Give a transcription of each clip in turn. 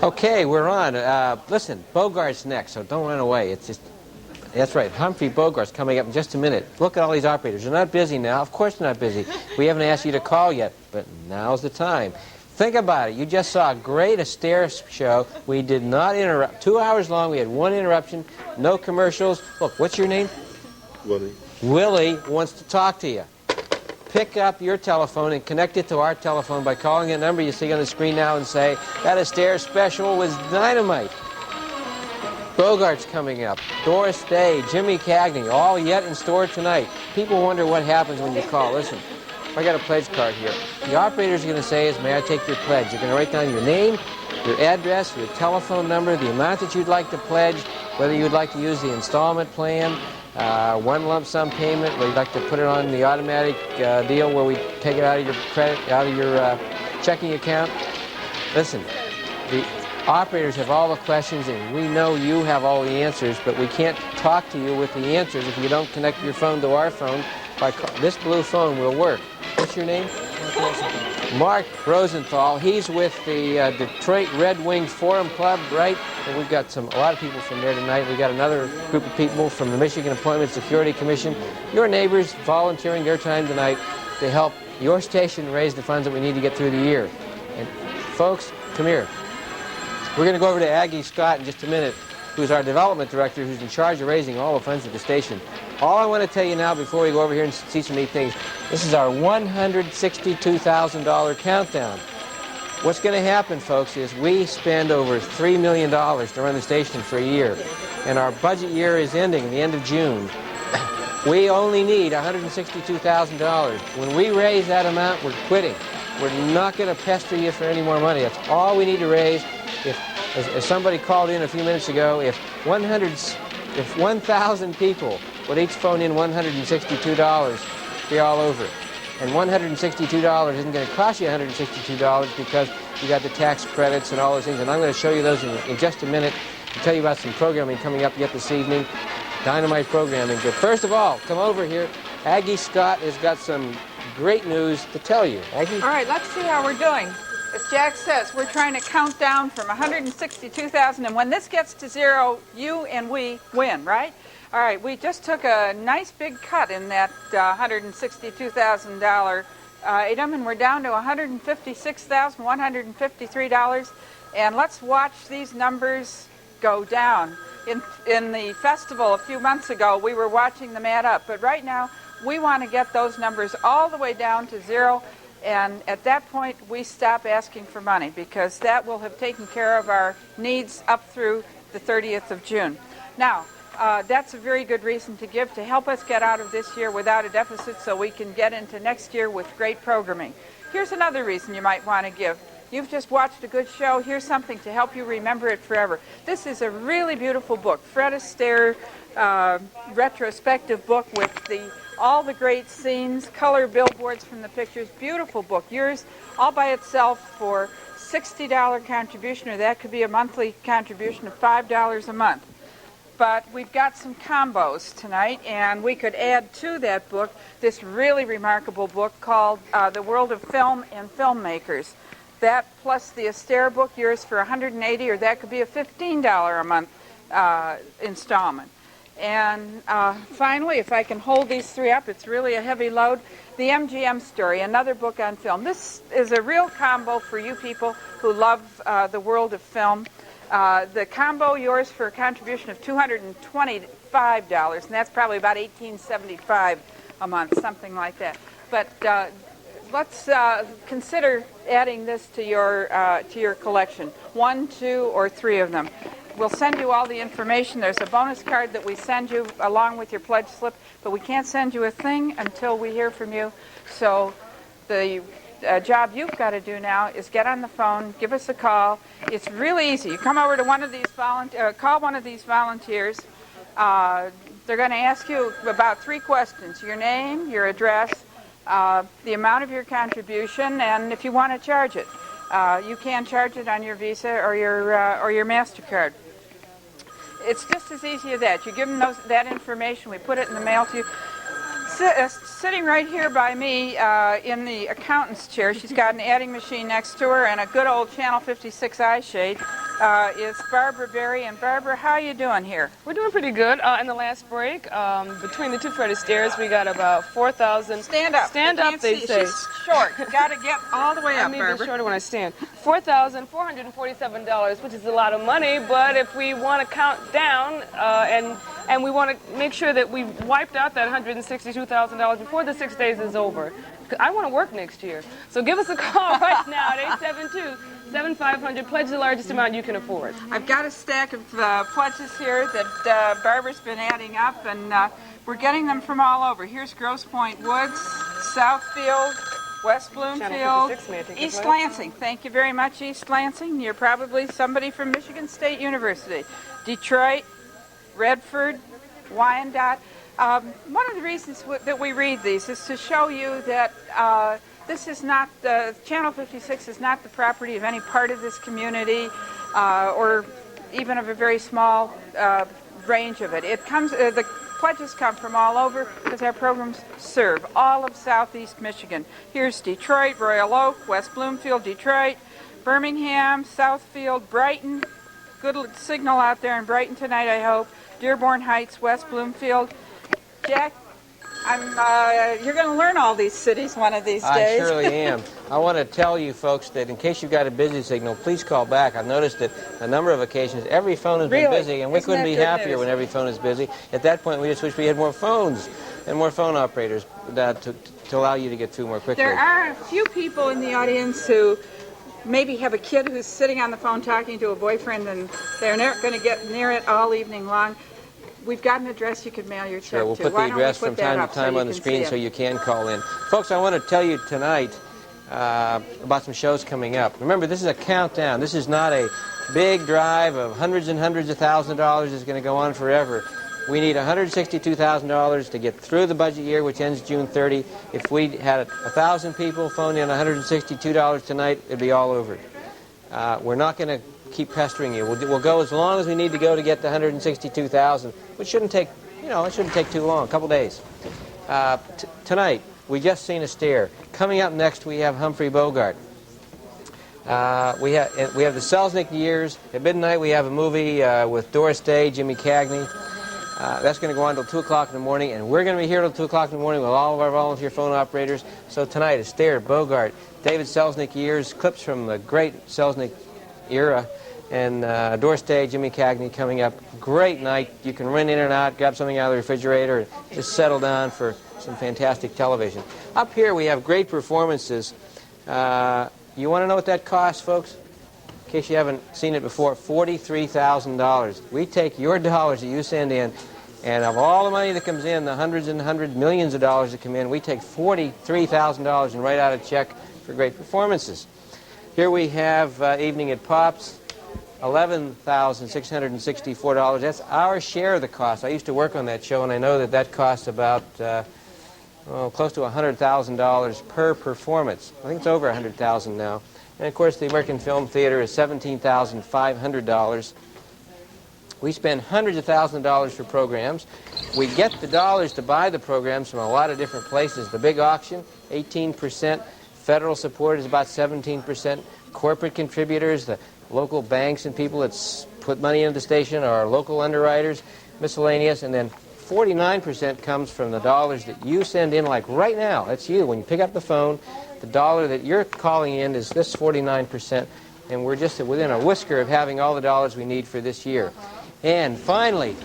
Okay, we're on. Listen, Bogart's next, so don't run away. That's right, Humphrey Bogart's coming up in just a minute. Look at all these operators. They're not busy now. Of course they're not busy. We haven't asked you to call yet, but now's the time. Think about it. You just saw a great Astaire show. We did not interrupt. 2 hours long. We had one interruption. No commercials. Look, what's your name? Willie. Willie wants to talk to you. Pick up your telephone and connect it to our telephone by calling a number you see on the screen now and say, that Astaire special was dynamite. Bogart's coming up. Doris Day, Jimmy Cagney, all yet in store tonight. People wonder what happens when you call. Listen, I got a pledge card here. The operator's going to say is, may I take your pledge? You're going to write down your name, your address, your telephone number, the amount that you'd like to pledge, whether you'd like to use the installment plan, one lump sum payment, where you'd like to put it on the automatic deal where we take it out of your credit, out of your checking account. Listen, the operators have all the questions, and we know you have all the answers, but we can't talk to you with the answers if you don't connect your phone to our phone. This blue phone will work. What's your name? Mark Rosenthal. He's with the Detroit Red Wings Forum Club, right? And we've got a lot of people from there tonight. We've got another group of people from the Michigan Employment Security Commission. Your neighbors volunteering their time tonight to help your station raise the funds that we need to get through the year. And folks, come here. We're going to go over to Aggie Scott in just a minute, who's our development director, who's in charge of raising all the funds at the station. All I want to tell you now before we go over here and see some neat things, this is our $162,000 countdown. What's going to happen, folks, is we spend over $3 million to run the station for a year, and our budget year is ending at the end of June. We only need $162,000. When we raise that amount, we're quitting. We're not going to pester you for any more money. That's all we need to raise. As somebody called in a few minutes ago, if 1,000 people would each phone in $162, be all over it. And $162 isn't going to cost you $162 because you got the tax credits and all those things. And I'm going to show you those in just a minute and tell you about some programming coming up yet this evening. Dynamite programming. But first of all, come over here. Aggie Scott has got some great news to tell you. Aggie? All right, let's see how we're doing. As Jack says, we're trying to count down from 162,000, and when this gets to zero, you and we win, right? All right, we just took a nice big cut in that $162,000 item, and we're down to $156,153, and let's watch these numbers go down. In the festival a few months ago, we were watching them add up, but right now, we want to get those numbers all the way down to zero. And at that point, we stop asking for money because that will have taken care of our needs up through the 30th of June. Now, that's a very good reason to give to help us get out of this year without a deficit so we can get into next year with great programming. Here's another reason you might want to give. You've just watched a good show. Here's something to help you remember it forever. This is a really beautiful book, Fred Astaire retrospective book with all the great scenes, color billboards from the pictures. Beautiful book. Yours all by itself for $60 contribution, or that could be a monthly contribution of $5 a month. But we've got some combos tonight, and we could add to that book this really remarkable book called The World of Film and Filmmakers. That plus the Astaire book, yours for $180, or that could be a $15 a month installment. And finally, if I can hold these three up, it's really a heavy load, The MGM Story, another book on film. This is a real combo for you people who love the world of film. The combo, yours for a contribution of $225, and that's probably about $18.75 a month, something like that. But let's consider adding this to your collection, 1, 2, or 3 of them. We'll send you all the information. There's a bonus card that we send you along with your pledge slip, but we can't send you a thing until we hear from you. So the job you've got to do now is get on the phone, give us a call. It's really easy. You come over to one of these call one of these volunteers. They're going to ask you about 3 questions: your name, your address, the amount of your contribution, and if you want to charge it. You can charge it on your Visa or your MasterCard. It's just as easy as that. You give them that information. We put it in the mail to you. Sitting right here by me in the accountant's chair, she's got an adding machine next to her and a good old Channel 56 eye shade. is Barbara Berry. And Barbara, how you doing here? We're doing pretty good. In the last break, between the two Freddy stairs, we got about 4,000. Stand up. Stand up, they say. She's short. You got to get all the way up, I may be Barbara. shorter when I stand. $4,447, which is a lot of money, but if we want to count down and we want to make sure that we've wiped out that $162,000 before the 6 days is over, I want to work next year. So give us a call right now at 872-7500. Pledge the largest amount you can afford. I've got a stack of pledges here that Barbara's been adding up, and we're getting them from all over. Here's Grosse Pointe Woods, Southfield, West Bloomfield, East Lansing. Thank you very much, East Lansing. You're probably somebody from Michigan State University. Detroit, Redford, Wyandotte. One of the reasons that we read these is to show you that this is not, Channel 56 is not the property of any part of this community or even of a very small range of it. It comes, the pledges come from all over because our programs serve all of Southeast Michigan. Here's Detroit, Royal Oak, West Bloomfield, Detroit, Birmingham, Southfield, Brighton. Good signal out there in Brighton tonight, I hope. Dearborn Heights, West Bloomfield. Jack, you're going to learn all these cities one of these days. I surely am. I want to tell you folks that in case you've got a busy signal, please call back. I've noticed that a number of occasions every phone has been busy, and we couldn't be happier when every phone is busy. At that point, we just wish we had more phones and more phone operators to allow you to get through more quickly. There are a few people in the audience who maybe have a kid who's sitting on the phone talking to a boyfriend, and they're not going to get near it all evening long. We've got an address you could mail your check Sure, we'll to. put the address from time to time on the screen so you can call in. Folks, I want to tell you tonight about some shows coming up. Remember, this is a countdown. This is not a big drive of hundreds and hundreds of thousands of dollars that's going to go on forever. We need $162,000 to get through the budget year, which ends June 30. If we had 1,000 people phone in $162 tonight, it'd be all over. We're not going to keep pestering you. We'll go as long as we need to go to get the $162,000, which shouldn't take, it shouldn't take too long, a couple days. Tonight, we just seen a stair. Coming up next, we have Humphrey Bogart. We have the Selznick years. At midnight, we have a movie with Doris Day, Jimmy Cagney. That's going to go on until 2 o'clock in the morning, and we're going to be here till 2 o'clock in the morning with all of our volunteer phone operators. So tonight, a stair, Bogart, David Selznick years, clips from the great Selznick era, and Doris Day, Jimmy Cagney coming up. Great night. You can run in and out, grab something out of the refrigerator, and just settle down for some fantastic television. Up here we have great performances. You want to know what that costs, folks? In case you haven't seen it before, $43,000. We take your dollars that you send in, and of all the money that comes in, the hundreds and hundreds, millions of dollars that come in, we take $43,000 and write out a check for great performances. Here we have Evening at Pops, $11,664. That's our share of the cost. I used to work on that show, and I know that costs about close to $100,000 per performance. I think it's over $100,000 now. And, of course, the American Film Theater is $17,500. We spend hundreds of thousands of dollars for programs. We get the dollars to buy the programs from a lot of different places. The big auction, 18%. Federal support is about 17%. Corporate contributors, the local banks and people that put money into the station are our local underwriters, miscellaneous, and then 49% comes from the dollars that you send in, like right now. That's you. When you pick up the phone, the dollar that you're calling in is this 49%, and we're just within a whisker of having all the dollars we need for this year. And finally,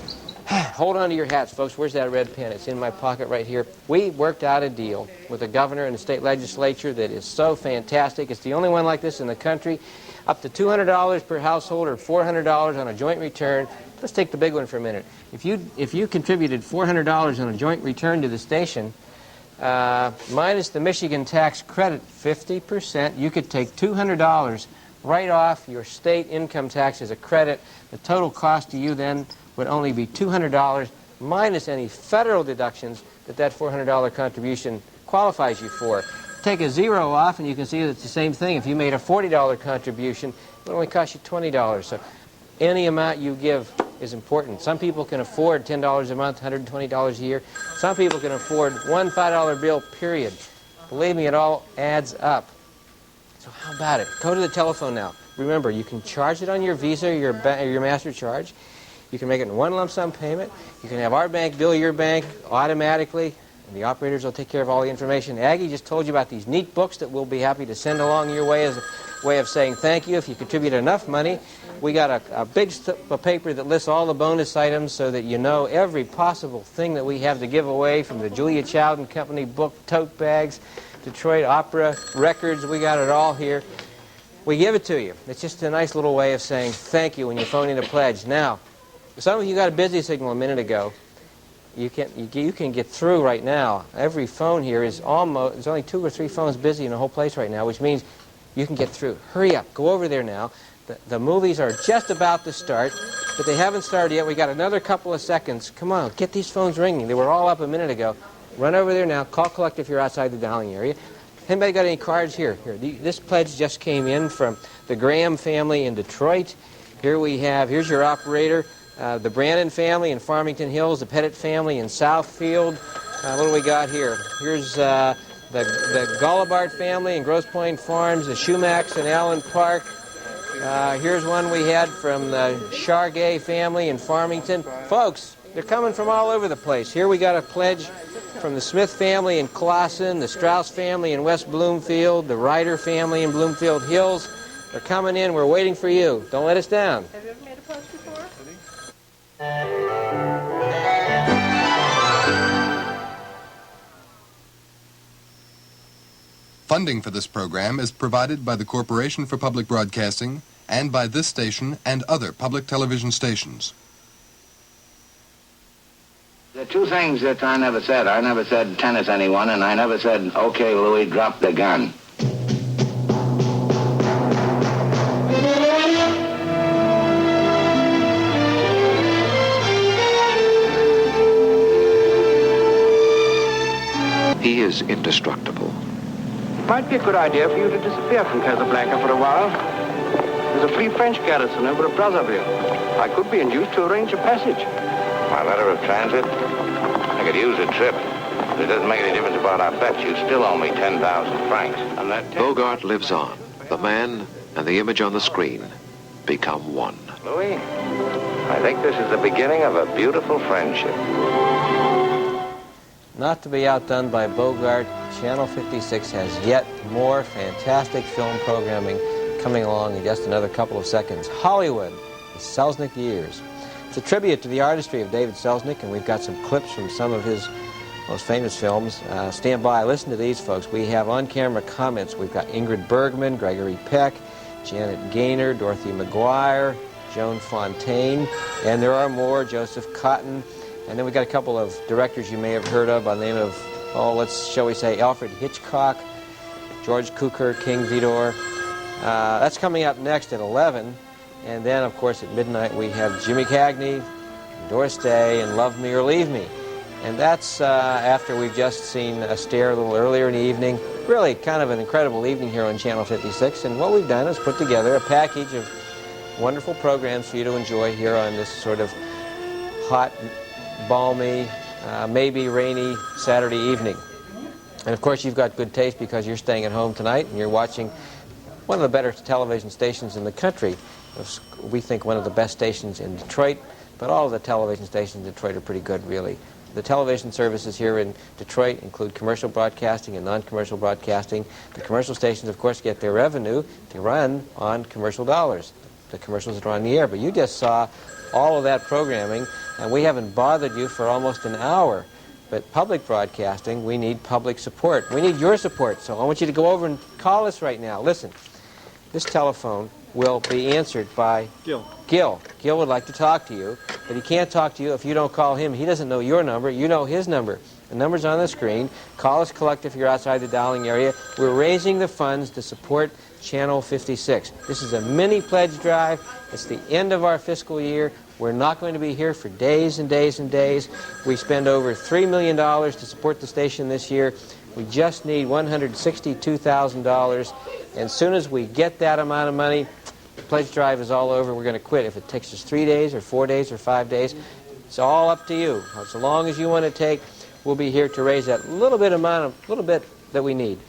hold on to your hats, folks. Where's that red pen? It's in my pocket right here. We worked out a deal with the governor and the state legislature that is so fantastic. It's the only one like this in the country. Up to $200 per household or $400 on a joint return. Let's take the big one for a minute. If you contributed $400 on a joint return to the station, minus the Michigan tax credit, 50%, you could take $200 right off your state income tax as a credit. The total cost to you then would only be $200 minus any federal deductions that $400 contribution qualifies you for. Take a zero off and you can see that it's the same thing. If you made a $40 contribution, it would only cost you $20. So any amount you give is important. Some people can afford $10 a month, $120 a year. Some people can afford one $5 bill, period. Believe me, it all adds up. So how about it? Go to the telephone now. remember, you can charge it on your Visa or your MasterCharge. You can make it in one lump sum payment. You can have our bank bill your bank automatically, and the operators will take care of all the information. Aggie just told you about these neat books that we'll be happy to send along your way as a way of saying thank you if you contribute enough money. We got a big strip of paper that lists all the bonus items so that you know every possible thing that we have to give away, from the Julia Child and Company book, tote bags, Detroit Opera records. We got it all here. We give it to you. It's just a nice little way of saying thank you when you phone in a pledge. Now, some of you got a busy signal a minute ago. You can get through right now. Every phone here is almost, there's only 2 or 3 phones busy in the whole place right now, which means you can get through. Hurry up. Go over there now. The movies are just about to start, but they haven't started yet. We got another couple of seconds. Come on, get these phones ringing. They were all up a minute ago. Run over there now. Call collect if you're outside the dialing area. Anybody got any cards here? This pledge just came in from the Graham family in Detroit. Here we have, here's your operator, the Brandon family in Farmington Hills, the Pettit family in Southfield. What do we got here? Here's the Gullibart family in Grosse Pointe Farms, the Shumacs in Allen Park. Here's one we had from the Chargay family in Farmington. Folks, they're coming from all over the place. Here we got a pledge from the Smith family in Clawson, the Strauss family in West Bloomfield, the Ryder family in Bloomfield Hills. They're coming in. We're waiting for you. Don't let us down. Have you ever made a pledge before? Funding for this program is provided by the Corporation for Public Broadcasting and by this station and other public television stations. There are 2 things that I never said. I never said tennis anyone, and I never said, okay, Louie, drop the gun. He is indestructible. It might be a good idea for you to disappear from Casablanca for a while. There's a free French garrison over at Brazzaville. I could be induced to arrange a passage. My letter of transit? I could use a trip. But it doesn't make any difference about our bet. You still owe me 10,000 francs. And that Bogart lives on. The man and the image on the screen become one. Louis, I think this is the beginning of a beautiful friendship. Not to be outdone by Bogart, Channel 56 has yet more fantastic film programming coming along in just another couple of seconds. Hollywood, the Selznick years. It's a tribute to the artistry of David Selznick, and we've got some clips from some of his most famous films. Stand by, listen to these, folks. We have on-camera comments. We've got Ingrid Bergman, Gregory Peck, Janet Gaynor, Dorothy McGuire, Joan Fontaine, and there are more, Joseph Cotton. And then we've got a couple of directors you may have heard of by the name of, shall we say, Alfred Hitchcock, George Cukor, King Vidor. That's coming up next at 11. And then, of course, at midnight we have Jimmy Cagney, Doris Day, and Love Me or Leave Me. And that's after we've just seen Astaire a little earlier in the evening. Really kind of an incredible evening here on Channel 56. And what we've done is put together a package of wonderful programs for you to enjoy here on this sort of hot, balmy, maybe rainy Saturday evening. And of course you've got good taste because you're staying at home tonight and you're watching one of the better television stations in the country. We think one of the best stations in Detroit, but all of the television stations in Detroit are pretty good, really. The television services here in Detroit include commercial broadcasting and non-commercial broadcasting. The commercial stations, of course, get their revenue to run on commercial dollars, the commercials that are on the air. But you just saw all of that programming, and we haven't bothered you for almost an hour. But public broadcasting, we need public support. We need your support, so I want you to go over and call us right now. Listen, this telephone will be answered by Gil. Gil would like to talk to you, but he can't talk to you if you don't call him. He doesn't know your number. You know his number. The number's on the screen. Call us collect if you're outside the dialing area. We're raising the funds to support Channel 56. This is a mini pledge drive. It's the end of our fiscal year. We're not going to be here for days and days and days. We spend over $3 million to support the station this year. We just need $162,000. And as soon as we get that amount of money, the pledge drive is all over. We're going to quit. If it takes us 3 days or 4 days or 5 days, it's all up to you. As long as you want to take, we'll be here to raise that little bit that we need,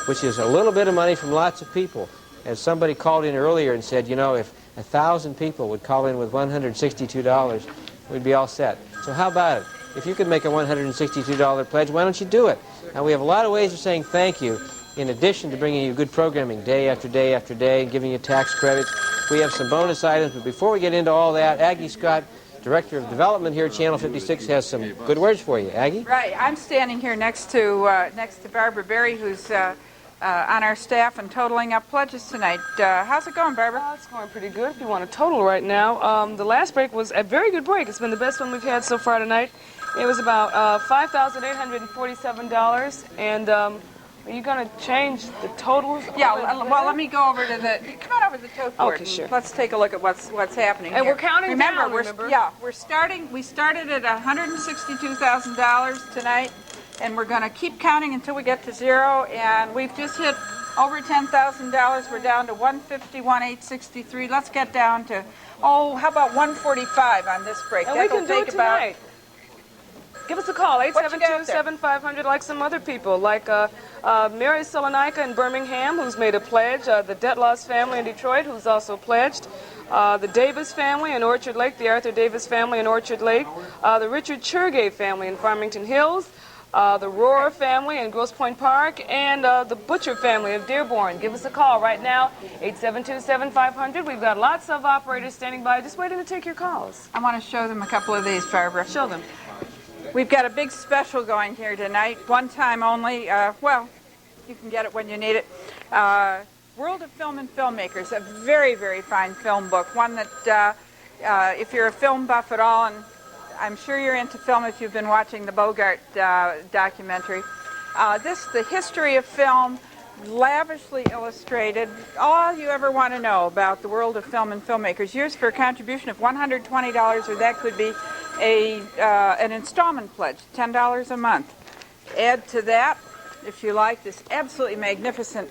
which is a little bit of money from lots of people. As somebody called in earlier and said, you know, if 1,000 people would call in with $162, we'd be all set. So how about it? If you could make a $162 pledge, why don't you do it? Now, we have a lot of ways of saying thank you, in addition to bringing you good programming day after day after day and giving you tax credits. We have some bonus items, but before we get into all that, Aggie Scott, Director of Development here at Channel 56, has some good words for you. Aggie? Right. I'm standing here next to Barbara Berry, who's on our staff and totaling up pledges tonight. How's it going, Barbara? Oh, it's going pretty good if you want a total right now. The last break was a very good break. It's been the best one we've had so far tonight. It was about $5,847, and are you going to change the totals? Yeah, well, let me go over to the... Come on over to the tote board. Okay, sure. Let's take a look at what's happening And here. we're counting down, remember? Yeah, we started at $162,000 tonight, and we're going to keep counting until we get to zero, and we've just hit over $10,000. We're down to $151,863. Let's get down to, how about $145 on this break? And we can do it tonight. Give us a call, 872-7500, like some other people, like Mary Solonica in Birmingham, who's made a pledge, the Detloss family in Detroit, who's also pledged, the Davis family in Orchard Lake, the Arthur Davis family in Orchard Lake, the Richard Churgay family in Farmington Hills, the Rohrer family in Grosse Pointe Park, and the Butcher family of Dearborn. Give us a call right now, 872-7500. We've got lots of operators standing by, just waiting to take your calls. I want to show them a couple of these, Barbara. Show them. We've got a big special going here tonight, one time only. Well, you can get it when you need it. World of Film and Filmmakers, a very, very fine film book. One that, if you're a film buff at all, and I'm sure you're into film if you've been watching the Bogart documentary. The history of film, lavishly illustrated, all you ever want to know about the world of film and filmmakers. Yours for a contribution of $120, or that could be an installment pledge, $10 a month. Add to that, if you like, this absolutely magnificent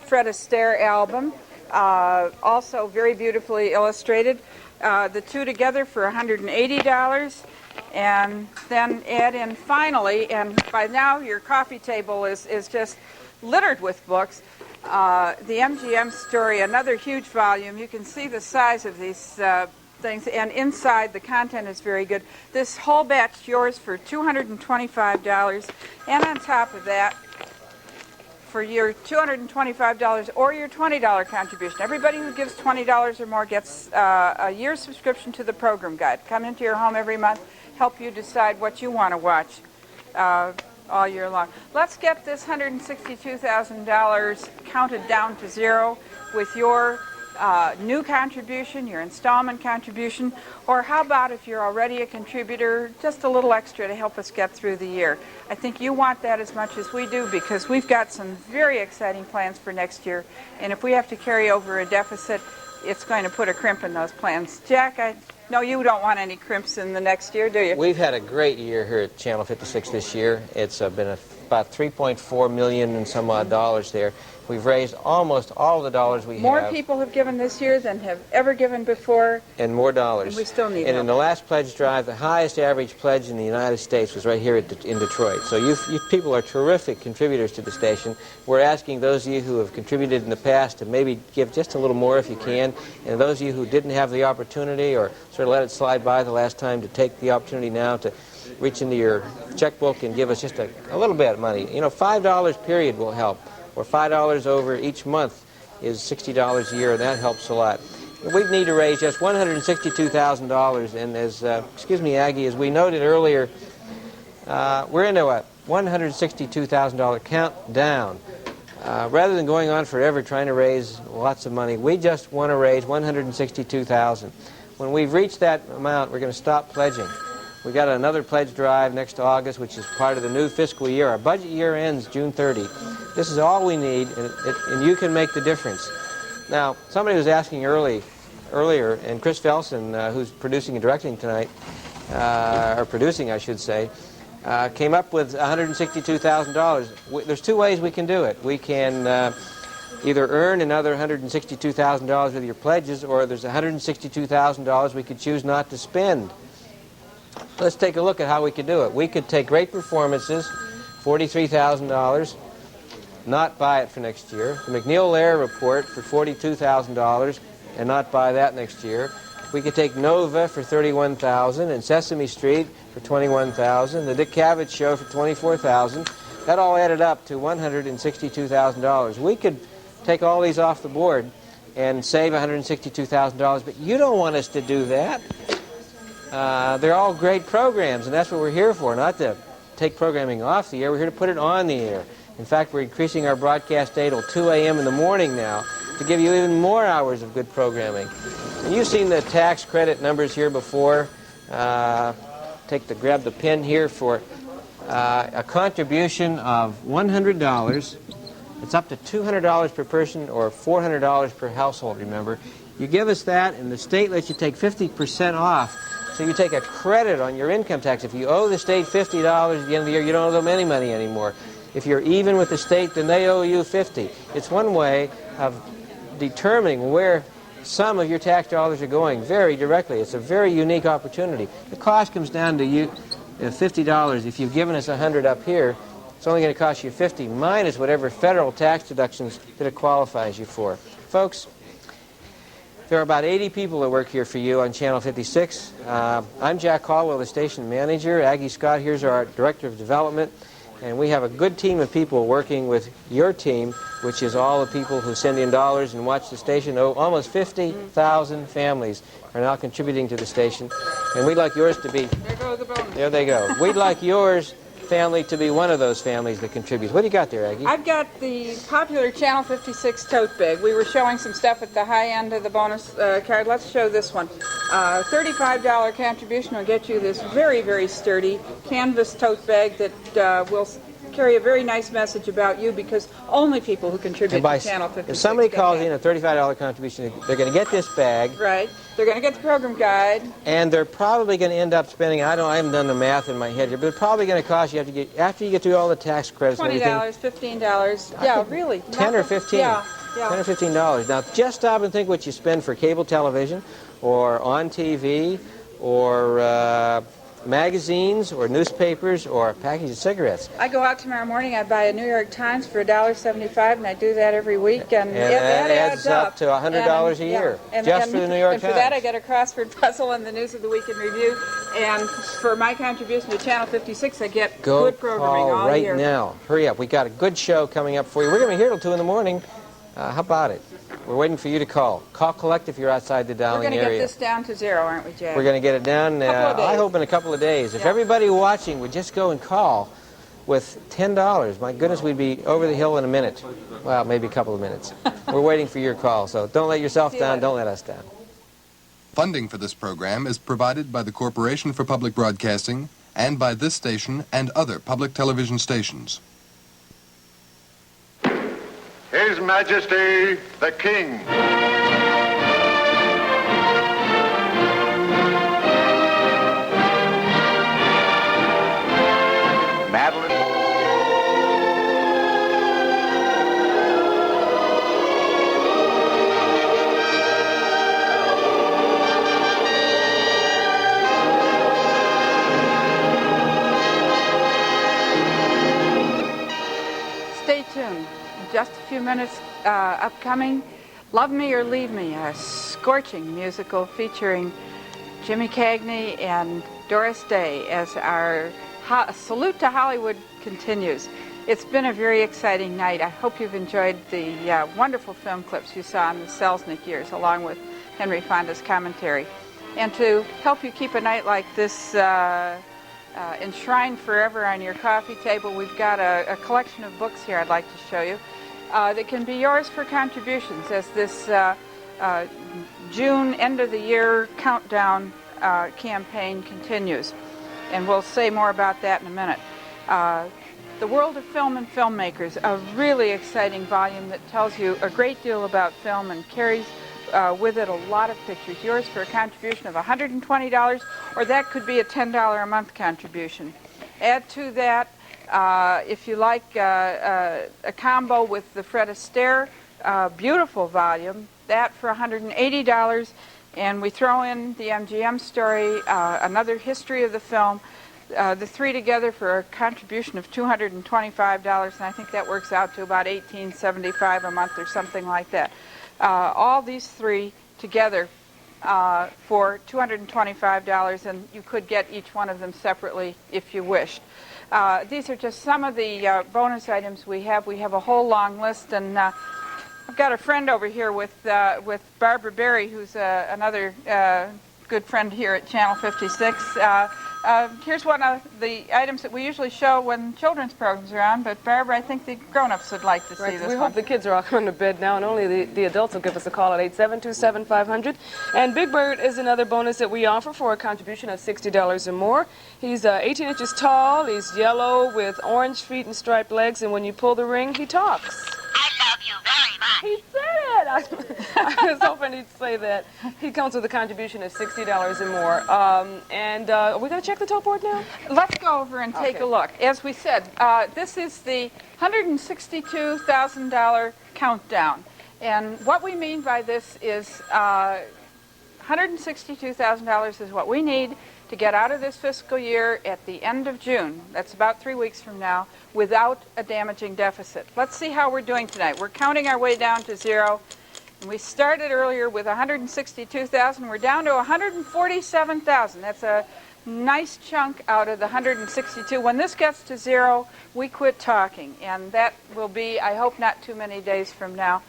Fred Astaire album, also very beautifully illustrated. The two together for $180, and then add in finally, and by now your coffee table is just littered with books, the MGM story, another huge volume. You can see the size of these things, and inside the content is very good. This whole batch yours for $225, and on top of that, for your $225 or your $20 contribution. Everybody who gives $20 or more gets a year's subscription to the program guide. Come into your home every month, help you decide what you want to watch all year long. Let's get this $162,000 counted down to zero with your new contribution, your installment contribution, or how about if you're already a contributor, just a little extra to help us get through the year. I think you want that as much as we do, because we've got some very exciting plans for next year, and if we have to carry over a deficit, it's going to put a crimp in those plans. Jack, I know you don't want any crimps in the next year, do you? We've had a great year here at Channel 56 this year. It's been about $3.4 million and some odd dollars there. We've raised almost all the dollars we have. More people have given this year than have ever given before. And more dollars. And we still need And help. in the last pledge drive, the highest average pledge in the United States was right here in Detroit. So you people are terrific contributors to the station. We're asking those of you who have contributed in the past to maybe give just a little more if you can. And those of you who didn't have the opportunity or sort of let it slide by the last time, to take the opportunity now to reach into your checkbook and give us just a little bit of money. You know, $5 period will help. Or $5 over each month is $60 a year, and that helps a lot. We need to raise just $162,000, and as, excuse me, Aggie, as we noted earlier, we're into a $162,000 countdown. Rather than going on forever trying to raise lots of money, we just want to raise $162,000. When we've reached that amount, we're going to stop pledging. We've got another pledge drive next August, which is part of the new fiscal year. Our budget year ends June 30. This is all we need, and you can make the difference. Now, somebody was asking earlier, and Chris Felsen, who's producing and directing tonight, or producing, I should say, came up with $162,000. There's two ways we can do it. We can either earn another $162,000 with your pledges, or there's $162,000 we could choose not to spend. Let's take a look at how we could do it. We could take great performances, $43,000, not buy it for next year. The McNeil-Lehrer report for $42,000 and not buy that next year. We could take Nova for $31,000 and Sesame Street for $21,000, the Dick Cavett Show for $24,000. That all added up to $162,000. We could take all these off the board and save $162,000, but you don't want us to do that. They're all great programs, and that's what we're here for, not to take programming off the air. We're here to put it on the air. In fact, we're increasing our broadcast day till 2 a.m. in the morning now to give you even more hours of good programming. And you've seen the tax credit numbers here before. Grab the pen here for a contribution of $100. It's up to $200 per person or $400 per household, remember. You give us that, and the state lets you take 50% off. So you take a credit on your income tax. If you owe the state $50 at the end of the year, you don't owe them any money anymore. If you're even with the state, then they owe you $50. It's one way of determining where some of your tax dollars are going very directly. It's a very unique opportunity. The cost comes down to you $50. If you've given us $100 up here, it's only going to cost you $50 minus whatever federal tax deductions that it qualifies you for. Folks, there are about 80 people that work here for you on Channel 56. I'm Jack Caldwell, the station manager. Aggie Scott here's our director of development. And we have a good team of people working with your team, which is all the people who send in dollars and watch the station. Almost 50,000 families are now contributing to the station. And we'd like yours to be... There goes the bonus. There they go. We'd like yours family to be one of those families that contributes. What do you got there, Aggie? I've got the popular Channel 56 tote bag. We were showing some stuff at the high end of the bonus card. Let's show this one. $35 contribution will get you this very, very sturdy canvas tote bag that will carry a very nice message about you, because only people who contribute to Channel 56 if somebody get calls that. in a $35 contribution, they're going to get this bag. Right. They're going to get the program guide. And they're probably going to end up spending, I haven't done the math in my head here, but it's probably going to cost you, after you get through all the tax credits and everything, $20, $15. Yeah, really. 10 or 15. Yeah. 10 or $15. Now, just stop and think what you spend for cable television or on TV or magazines or newspapers or a package of cigarettes. I go out tomorrow morning, I buy a New York Times for $1.75, and I do that every week, and that adds up to $100 a year, just for the New York Times. And for that, I get a crossword puzzle and the News of the Week in Review, and for my contribution to Channel 56, I get good programming all right year. Now. Hurry up. We got a good show coming up for you. We're going to be here till 2 in the morning. How about it? We're waiting for you to call. Call collect if you're outside the Dowling area. We're going to get this down to zero, aren't we, Jack? We're going to get it down, I hope, in a couple of days. If everybody watching would just go and call with $10, my goodness, we'd be over the hill in a minute. Well, maybe a couple of minutes. We're waiting for your call, so don't let yourself down. Don't let us down. Funding for this program is provided by the Corporation for Public Broadcasting and by this station and other public television stations. His Majesty the King. Madeline. Stay tuned. In just a few minutes upcoming, Love Me or Leave Me, a scorching musical featuring Jimmy Cagney and Doris Day as our salute to Hollywood continues. It's been a very exciting night. I hope you've enjoyed the wonderful film clips you saw in the Selznick years, along with Henry Fonda's commentary. And to help you keep a night like this enshrined forever on your coffee table, we've got a collection of books here I'd like to show you that can be yours for contributions as this June end of the year countdown campaign continues. And we'll say more about that in a minute. The World of Film and Filmmakers, a really exciting volume that tells you a great deal about film and carries with it a lot of pictures. Yours for a contribution of $120, or that could be a $10 a month contribution. Add to that, if you like a combo with the Fred Astaire beautiful volume, that for $180, and we throw in the MGM story, another history of the film. the three together for a contribution of $225, and I think that works out to about $18.75 a month or something like that. All these three together for $225, and you could get each one of them separately if you wished. These are just some of the bonus items we have. We have a whole long list, and I've got a friend over here with Barbara Berry, who's another good friend here at Channel 56. Here's one of the items that we usually show when children's programs are on, but Barbara, I think the grown-ups would like to see this We one. hope the kids are all going to bed now, and only the adults will give us a call at 872-7500. And Big Bird is another bonus that we offer for a contribution of $60 or more. He's 18 inches tall, he's yellow with orange feet and striped legs, and when you pull the ring, he talks. I love you very much. He said it! I was hoping he'd say that. He comes with a contribution of $60 or more. Are we going to check the top board now? Let's go over and take a look. As we said, this is the $162,000 countdown. And what we mean by this is $162,000 is what we need to get out of this fiscal year at the end of June. That's about 3 weeks from now, without a damaging deficit. Let's see how we're doing tonight. We're counting our way down to zero. And we started earlier with $162,000. We're down to $147,000. That's a nice chunk out of the $162,000. When this gets to zero, we quit talking. And that will be, I hope, not too many days from now,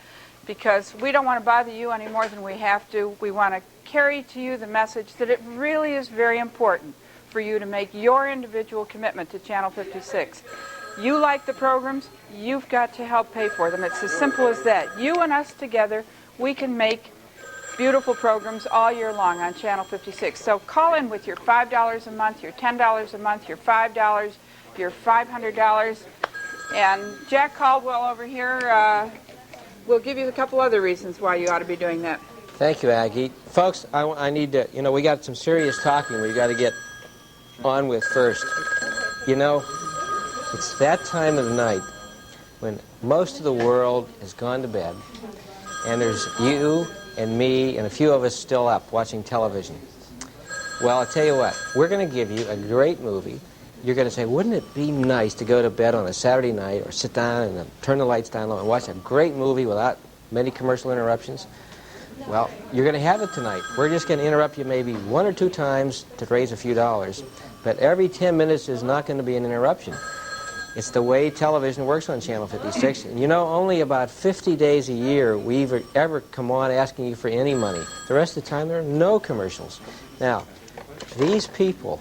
because we don't want to bother you any more than we have to. We want to carry to you the message that it really is very important for you to make your individual commitment to Channel 56. You like the programs, you've got to help pay for them. It's as simple as that. You and us together, we can make beautiful programs all year long on Channel 56. So call in with your $5 a month, your $10 a month, your $5, your $500. And Jack Caldwell over here will give you a couple other reasons why you ought to be doing that. Thank you, Aggie. Folks, I need to, we got some serious talking we got to get on with first. It's that time of the night when most of the world has gone to bed, and there's you and me and a few of us still up watching television. Well, I'll tell you what, we're going to give you a great movie. You're going to say, wouldn't it be nice to go to bed on a Saturday night or sit down and turn the lights down low and watch a great movie without many commercial interruptions? Well, you're going to have it tonight. We're just going to interrupt you maybe 1 or 2 times to raise a few dollars, but every 10 minutes is not going to be an interruption. It's the way television works on Channel 56. And only about 50 days a year we ever come on asking you for any money. The rest of the time there are no commercials. Now, these people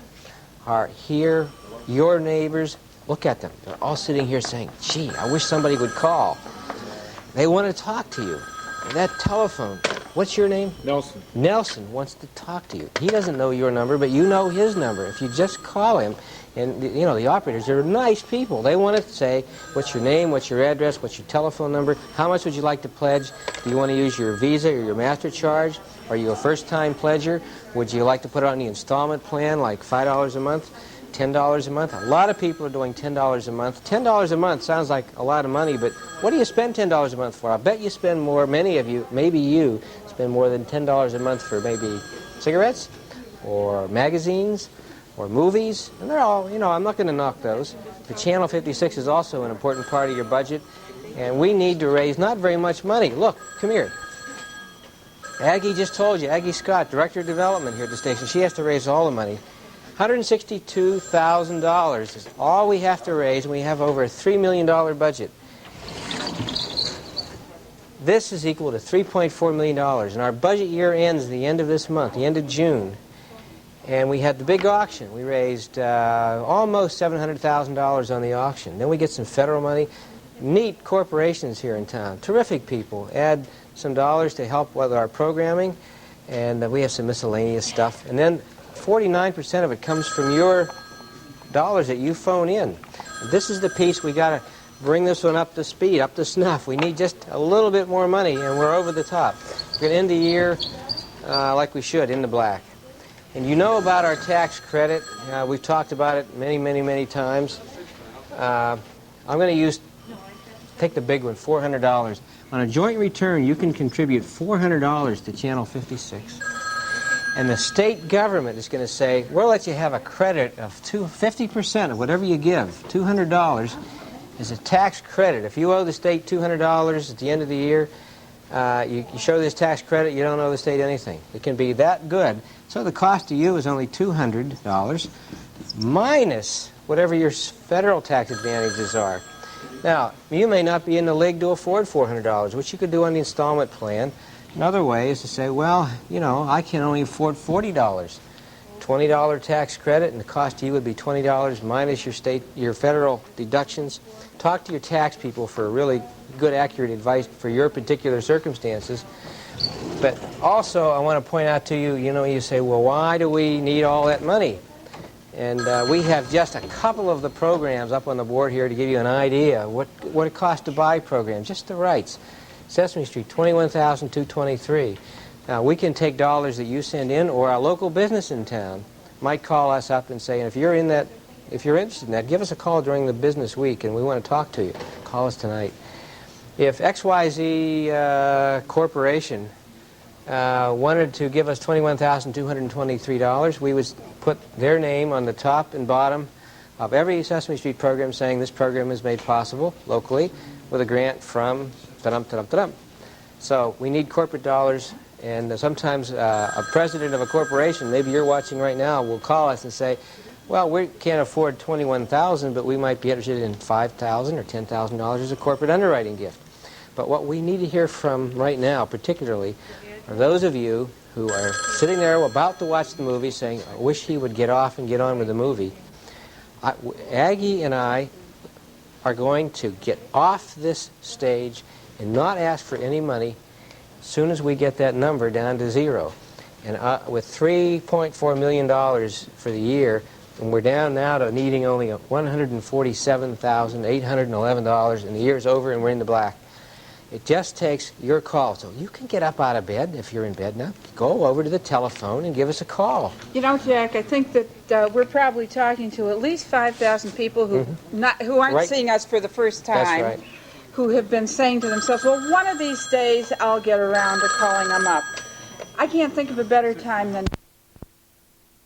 are here, your neighbors. Look at them. They're all sitting here saying, gee, I wish somebody would call. They want to talk to you. That telephone, what's your name? Nelson. Nelson wants to talk to you. He doesn't know your number, but you know his number. If you just call him, and the operators are nice people. They want to say, what's your name, what's your address, what's your telephone number, how much would you like to pledge? Do you want to use your Visa or your MasterCharge? Are you a first-time pledger? Would you like to put it on the installment plan, like $5 a month, $10 a month? A lot of people are doing $10 a month. $10 a month sounds like a lot of money, but what do you spend $10 a month for? I bet you spend more, many of you, maybe you, spend more than $10 a month for maybe cigarettes or magazines or movies, and they're all, I'm not going to knock those. The Channel 56 is also an important part of your budget, and we need to raise not very much money. Look, come here. Aggie just told you, Aggie Scott, Director of Development here at the station, she has to raise all the money. $162,000 is all we have to raise, and we have over a $3 million budget. This is equal to $3.4 million, and our budget year ends the end of this month, the end of June. And we had the big auction. We raised almost $700,000 on the auction. Then we get some federal money. Neat corporations here in town. Terrific people. Add some dollars to help with our programming. And we have some miscellaneous stuff. And then 49% of it comes from your dollars that you phone in. This is the piece we got to bring this one up to speed, up to snuff. We need just a little bit more money, and we're over the top. We're going to end the year like we should, in the black. And you know about our tax credit. We've talked about it many, many, many times. I'm going to take the big one, $400. On a joint return, you can contribute $400 to Channel 56. And the state government is going to say, we'll let you have a credit of 50% of whatever you give, $200, is a tax credit. If you owe the state $200 at the end of the year, you show this tax credit, you don't owe the state anything. It can be that good. So the cost to you is only $200 minus whatever your federal tax advantages are. Now, you may not be in the league to afford $400, which you could do on the installment plan. Another way is to say, well, you know, I can only afford $40. $20 tax credit, and the cost to you would be $20 minus your federal deductions. Talk to your tax people for really good, accurate advice for your particular circumstances. But also, I want to point out to you, you say, well, why do we need all that money? And we have just a couple of the programs up on the board here to give you an idea what it costs to buy programs, just the rights. Sesame Street, $21,223. Now, we can take dollars that you send in, or our local business in town might call us up and say, and if you're interested in that, give us a call during the business week, and we want to talk to you. Call us tonight. If XYZ Corporation wanted to give us $21,223, we would put their name on the top and bottom of every Sesame Street program saying this program is made possible locally with a grant from ta-dum. So we need corporate dollars, and sometimes a president of a corporation, maybe you're watching right now, will call us and say, well, we can't afford $21,000, but we might be interested in $5,000 or $10,000 as a corporate underwriting gift. But what we need to hear from right now, particularly, are those of you who are sitting there about to watch the movie saying, I wish he would get off and get on with the movie. Aggie and I are going to get off this stage and not ask for any money as soon as we get that number down to zero. And with $3.4 million for the year, and we're down now to needing only $147,811, and the year's over and we're in the black. It just takes your call. So you can get up out of bed if you're in bed now. Go over to the telephone and give us a call. You know, Jack, I think that we're probably talking to at least 5,000 people who aren't seeing us for the first time. That's right. Who have been saying to themselves, well, one of these days I'll get around to calling them up. I can't think of a better time than